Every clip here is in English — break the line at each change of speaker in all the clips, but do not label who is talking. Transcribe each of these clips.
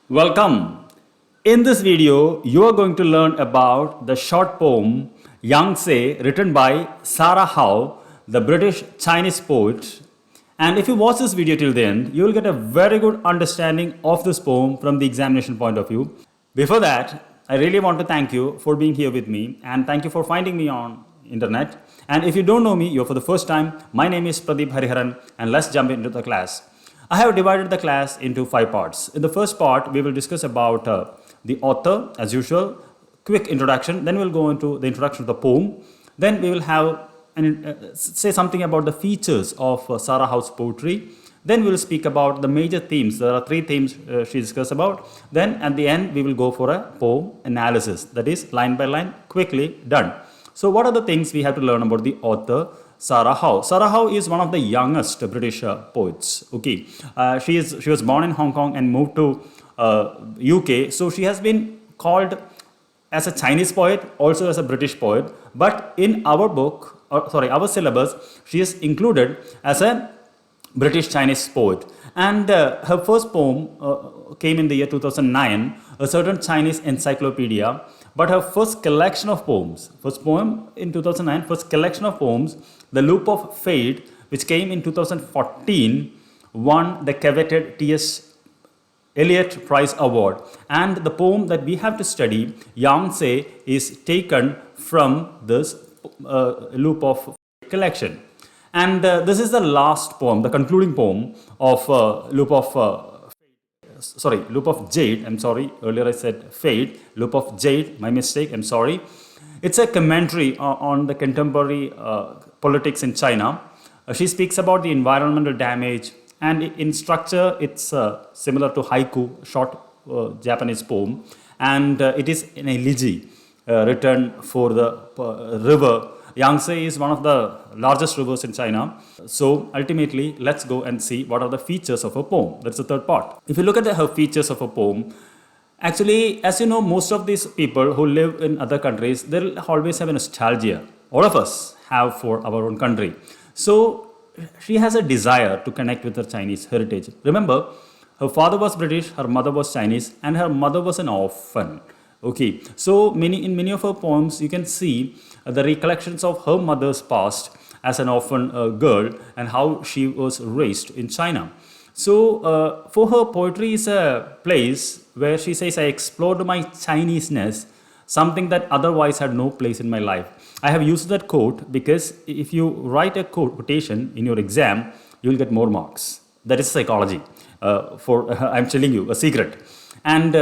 Welcome. In this video, you are going to learn about the short poem Yangtze written by Sarah Howe, the British Chinese poet. And if you watch this video till the end, you will get a very good understanding of this poem from the examination point of view. Before that, I really want to thank you for being here with me and thank you for finding me on internet. And if you don't know me, you're for the first time, my name is Pradeep Hariharan and let's jump into the class. I have divided the class into 5 parts. In the first part, we will discuss about the author, as usual, quick introduction, then we'll go into the introduction of the poem, then we will have say something about the features of Sarah Howe's poetry, then we will speak about the major themes. There are 3 themes she discussed about. Then at the end, we will go for a poem analysis, that is line by line, quickly done. So what are the things we have to learn about the author, Sarah Howe? Sarah Howe is one of the youngest British poets. Okay, she was born in Hong Kong and moved to UK. So she has been called as a Chinese poet, also as a British poet. But in our book, our syllabus, she is included as a British Chinese poet. And her first poem came in the year 2009, a certain Chinese encyclopedia. But her first collection of poems, first poem in 2009, first collection of poems, The Loop of Fate, which came in 2014, won the coveted T.S. Eliot Prize Award. And the poem that we have to study, Yangtze, is taken from this Loop of Fate collection. And this is the last poem, the concluding poem of Loop of Jade. I'm sorry, earlier I said Fate. Loop of Jade, my mistake, I'm sorry. It's a commentary on the contemporary politics in China. She speaks about the environmental damage, and in structure, it's similar to haiku, short Japanese poem. And it is an elegy written for the river. Yangtze is one of the largest rivers in China. So ultimately, let's go and see what are the features of a poem. That's the third part. If you look at her features of a poem, actually, as you know, most of these people who live in other countries, they'll always have a nostalgia. All of us have for our own country. So she has a desire to connect with her Chinese heritage. Remember, her father was British, her mother was Chinese, and her mother was an orphan. Okay, so in many of her poems, you can see the recollections of her mother's past as an orphan girl and how she was raised in China. So for her, poetry is a place where she says, I explored my Chineseness, something that otherwise had no place in my life. I have used that quote because if you write a quotation in your exam, you will get more marks. That is psychology. I'm telling you a secret. And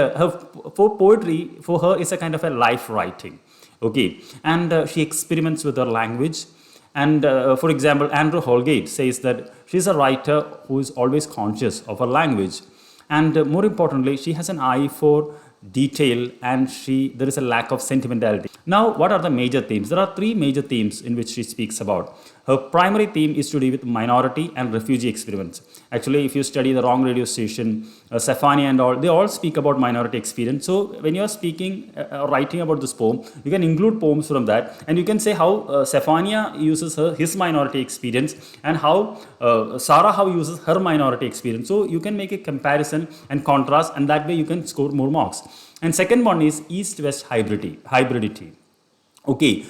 for poetry, for her, is a kind of a life writing. Okay, and she experiments with her language. And for example, Andrew Holgate says that she's a writer who is always conscious of her language. And more importantly, she has an eye for detail and there is a lack of sentimentality. Now, what are the major themes? There are 3 major themes in which she speaks about. Her primary theme is to do with minority and refugee experiments. Actually, if you study the Wrong Radio Station, Safania and all, they all speak about minority experience. So when you are speaking, writing about this poem, you can include poems from that. And you can say how Safania uses his minority experience and how Sarah Howe uses her minority experience. So you can make a comparison and contrast, and that way you can score more marks. And second one is East-West hybridity. Okay,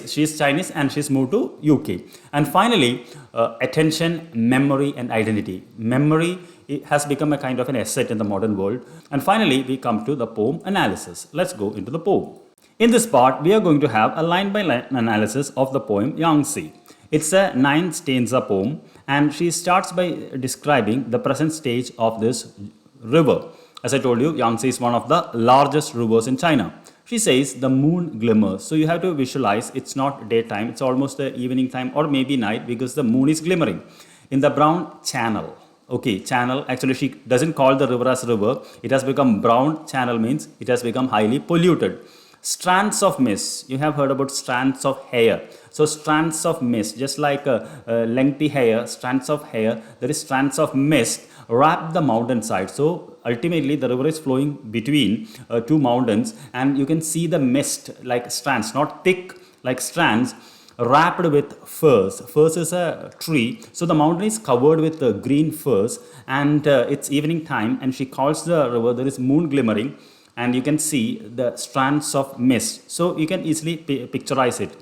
she is Chinese and she's moved to UK. And finally, attention, memory and identity. Memory has become a kind of an asset in the modern world. And finally, we come to the poem analysis. Let's go into the poem. In this part, we are going to have a line-by-line analysis of the poem Yangtze. It's a 9 stanza poem, and she starts by describing the present stage of this river. As I told you, Yangtze is one of the largest rivers in China. She says the moon glimmers. So you have to visualize it's not daytime, it's almost the evening time or maybe night because the moon is glimmering. In the brown channel. Okay, channel, actually she doesn't call the river as river. It has become brown. Channel means it has become highly polluted. Strands of mist. You have heard about strands of hair. So strands of mist, just like lengthy hair, strands of hair, there is strands of mist wrap the mountainside. So ultimately the river is flowing between 2 mountains, and you can see the mist like strands, not thick like strands, wrapped with furs. Furs is a tree. So the mountain is covered with green furs, and it's evening time, and she calls the river. There is moon glimmering, and you can see the strands of mist. So you can easily picturize it.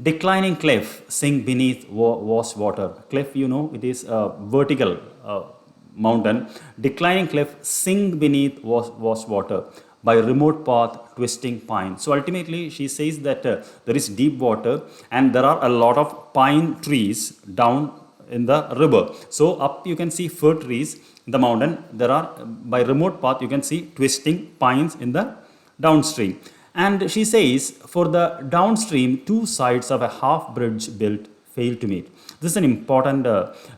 Declining cliff sink beneath vast water. Cliff, you know, it is a vertical mountain. Declining cliff sink beneath vast water by remote path twisting pine. So ultimately she says that there is deep water and there are a lot of pine trees down in the river. So up you can see fir trees in the mountain. There are by remote path you can see twisting pines in the downstream. And she says, for the downstream, two sides of a half bridge built fail to meet. This is an important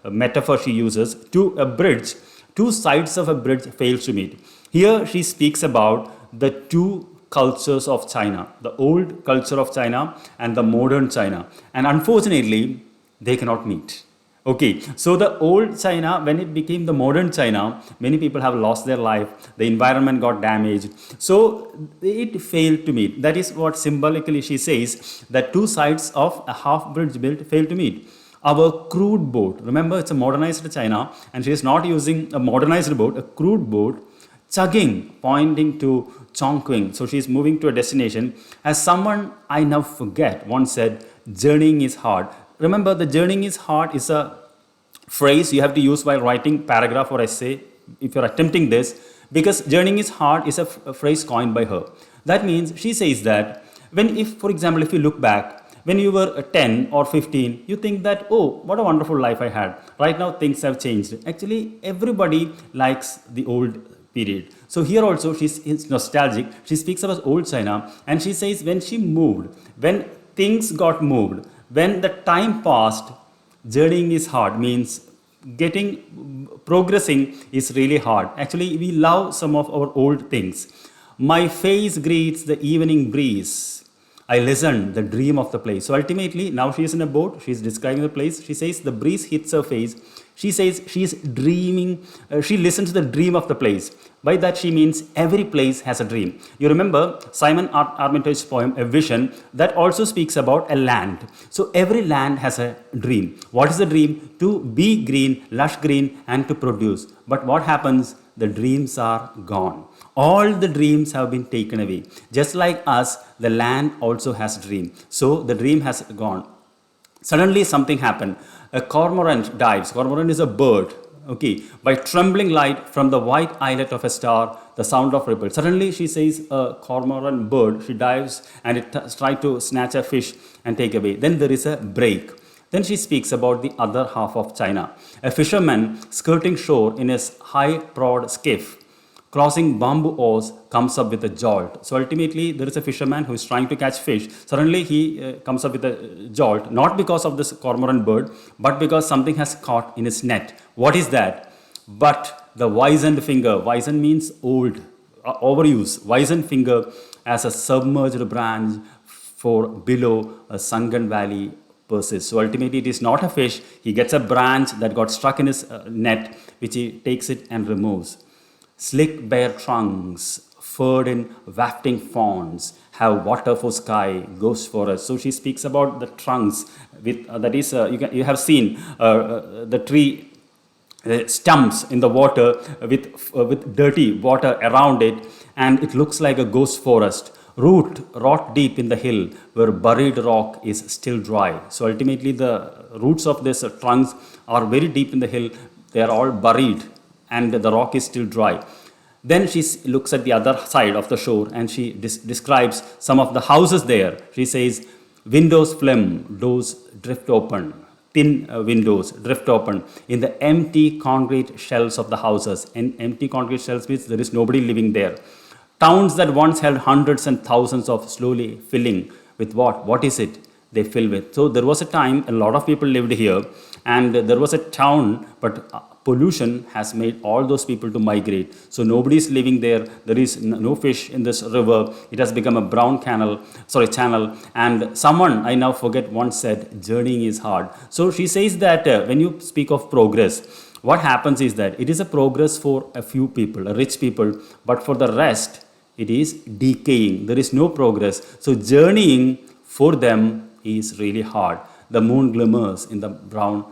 metaphor she uses. To a bridge, two sides of a bridge fail to meet. Here she speaks about the two cultures of China, the old culture of China and the modern China. And unfortunately, they cannot meet. Okay, so the old China, when it became the modern China, many people have lost their life, the environment got damaged, so it failed to meet. That is what symbolically she says, that two sides of a half bridge built fail to meet. Our crude boat, remember it's a modernized China, and she is not using a modernized boat, a crude boat, chugging, pointing to Chongqing. So she is moving to a destination. As someone I now forget once said, journeying is hard. Remember, the journeying is hard is a phrase you have to use while writing paragraph or essay if you're attempting this, because journeying is hard is a phrase coined by her. That means she says that for example, if you look back, when you were 10 or 15, you think that, oh, what a wonderful life I had. Right now, things have changed. Actually, everybody likes the old period. So here also, she's nostalgic. She speaks about old China, and she says when she moved, when things got moved, when the time passed, journeying is hard, means progressing is really hard. Actually, we love some of our old things. My face greets the evening breeze. I listen, the dream of the place. So ultimately, now she is in a boat, she is describing the place. She says the breeze hits her face. She says she is dreaming, she listens to the dream of the place. By that she means every place has a dream. You remember Simon Armitage's poem, A Vision, that also speaks about a land. So every land has a dream. What is the dream? To be green, lush green, and to produce. But what happens? The dreams are gone. All the dreams have been taken away. Just like us, the land also has a dream. So the dream has gone. Suddenly something happened. A cormorant dives. Cormorant is a bird. Okay, by trembling light from the white islet of a star, the sound of ripple. Suddenly she says a cormorant bird, she dives and it tries to snatch a fish and take away. Then there is a break. Then she speaks about the other half of China. A fisherman skirting shore in his high-prowed skiff, crossing bamboo oars, comes up with a jolt. So ultimately, there is a fisherman who is trying to catch fish. Suddenly, he comes up with a jolt, not because of this cormorant bird, but because something has caught in his net. What is that? But the wizened finger. Wizened means old, overuse. Wizened finger as a submerged branch for below a sunken valley persists. So ultimately, it is not a fish. He gets a branch that got stuck in his net, which he takes it and removes. Slick bare trunks, furred in wafting fawns, have water for sky, ghost for us. So she speaks about the trunks. With that is, you have seen the tree stumps in the water with dirty water around it, and it looks like a ghost forest. Root rot deep in the hill, where buried rock is still dry. So ultimately, the roots of these trunks are very deep in the hill. They are all buried, and the rock is still dry. Then she looks at the other side of the shore and she describes some of the houses there. She says, windows flim, doors drift open, thin windows drift open in the empty concrete shells of the houses. And empty concrete shells means there is nobody living there. Towns that once held hundreds and thousands of slowly filling with what? What is it? They fill with. So there was a time a lot of people lived here, and there was a town, but pollution has made all those people to migrate. So nobody is living there. There is no fish in this river. It has become a brown channel. And someone, I now forget, once said, journeying is hard. So she says that when you speak of progress, what happens is that it is a progress for a few people, rich people, but for the rest, it is decaying. There is no progress. So journeying for them is really hard. The moon glimmers in the brown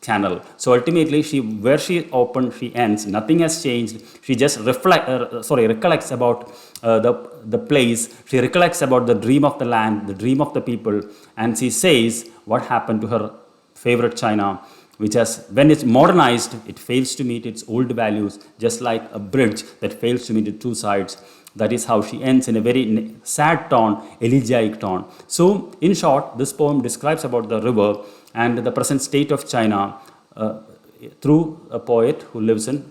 channel. So ultimately, where she opened, she ends. Nothing has changed. She just recollects about the place. She recollects about the dream of the land, the dream of the people, and she says what happened to her favorite China, which has, when it's modernized, it fails to meet its old values, just like a bridge that fails to meet its two sides. That is how she ends, in a very sad tone, elegiac tone. So, in short, this poem describes about the river and the present state of China through a poet who lives in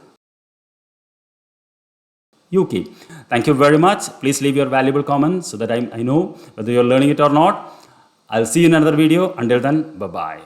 UK. Thank you very much. Please leave your valuable comments so that I know whether you're learning it or not. I'll see you in another video. Until then, bye-bye.